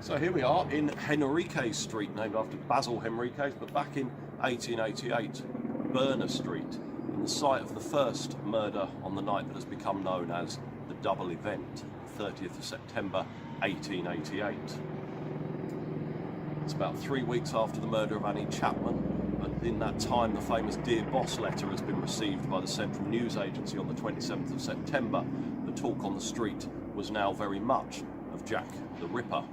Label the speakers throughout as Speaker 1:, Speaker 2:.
Speaker 1: So here we are in Henrique Street, named after Basil Henriques, but back in 1888, Berner Street, in the site of the first murder on the night that has become known as the double event, 30th of September 1888. It's about 3 weeks after the murder of Annie Chapman, and in that time the famous Dear Boss letter has been received by the Central News Agency on the 27th of September. The talk on the street was now very much of Jack the Ripper.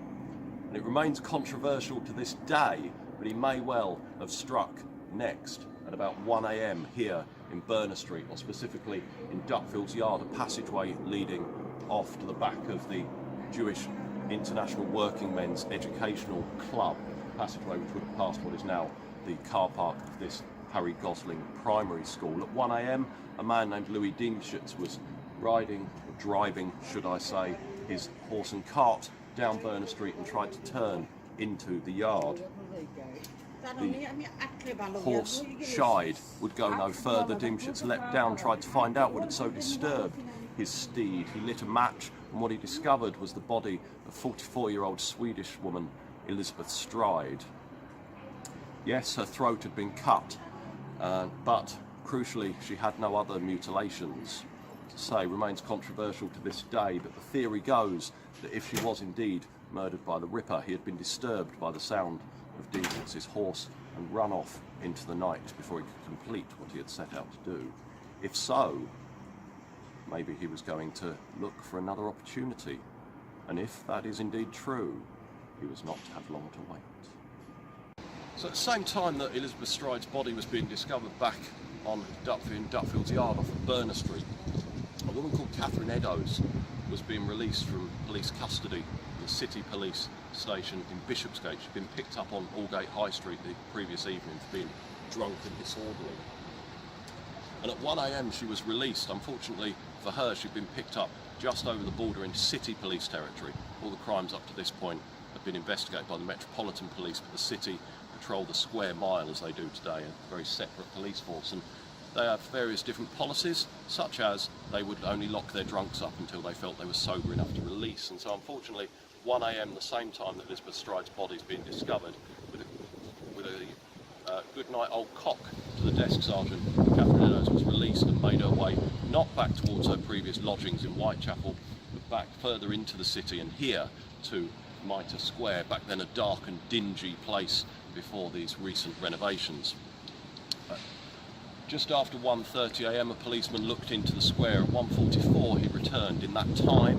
Speaker 1: And it remains controversial to this day, but he may well have struck next at about 1 AM here in Berner Street, or specifically in Duckfield's Yard, a passageway leading off to the back of the Jewish International Working Men's Educational Club, passageway which would have passed what is now the car park of this Harry Gosling Primary School. At 1 AM, a man named Louis Diemschutz was riding, or driving, should I say, his horse and cart down Berner Street and tried to turn into the yard. The horse shied, would go no further. Diemschutz leapt down, tried to find out what had so disturbed his steed. He lit a match, and what he discovered was the body of 44-year-old Swedish woman Elizabeth Stride. Yes, her throat had been cut, but crucially she had no other mutilations. To say remains controversial to this day, but the theory goes that if she was indeed murdered by the Ripper, he had been disturbed by the sound of Diemschutz's horse and run off into the night before he could complete what he had set out to do. If so, maybe he was going to look for another opportunity, and if that is indeed true, he was not to have long to wait. So at the same time that Elizabeth Stride's body was being discovered back on Duckfield's Yard off of Berner Street, a woman called Catherine Eddows was being released from police custody at the City Police Station in Bishopsgate. She'd been picked up on Aldgate High Street the previous evening for being drunk and disorderly. And at 1 AM she was released. Unfortunately for her, she'd been picked up just over the border into City Police territory. All the crimes up to this point have been investigated by the Metropolitan Police, but the City patrol the square mile as they do today, a very separate police force. And they have various different policies, such as they would only lock their drunks up until they felt they were sober enough to release. And so unfortunately, 1 AM, the same time that Elizabeth Stride's body is being discovered, with a good night old cock to the desk sergeant, Catherine Eddows was released and made her way not back towards her previous lodgings in Whitechapel, but back further into the city and here to Mitre Square, back then a dark and dingy place before these recent renovations. Just after 1:30 AM, a policeman looked into the square. At 1:44 he returned. In that time,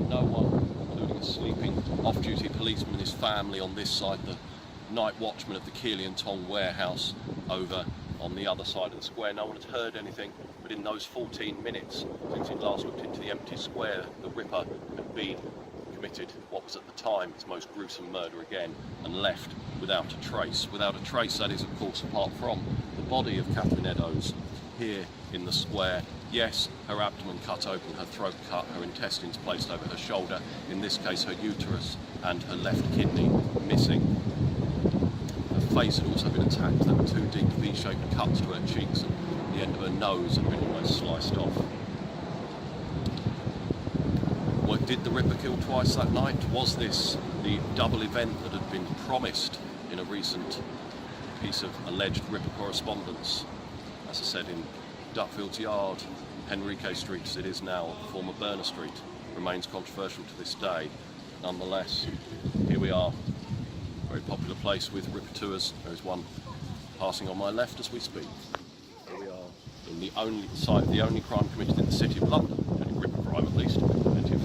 Speaker 1: no one, including a sleeping off-duty policeman and his family on this side, the night watchman of the Keeley and Tong warehouse over on the other side of the square, no one had heard anything. But in those 14 minutes since he'd last looked into the empty square, the Ripper had been committed what was at the time its most gruesome murder again, and left without a trace. Without a trace, that is, of course, apart from the body of Catherine Eddows here in the square. Yes, her abdomen cut open, her throat cut, her intestines placed over her shoulder, in this case her uterus and her left kidney missing. Her face had also been attacked. There were 2 deep V-shaped cuts to her cheeks, and the end of her nose had been almost sliced off. What did the Ripper kill twice that night? Was this the double event that had been promised in a recent piece of alleged Ripper correspondence? As I said, in Duckfield's Yard, Henrique Street as it is now, former Berner Street, remains controversial to this day. Nonetheless, here we are, a very popular place with Ripper tours. There is one passing on my left as we speak. Here we are in the only site, the only crime committed in the City of London, any Ripper crime at least, plenty of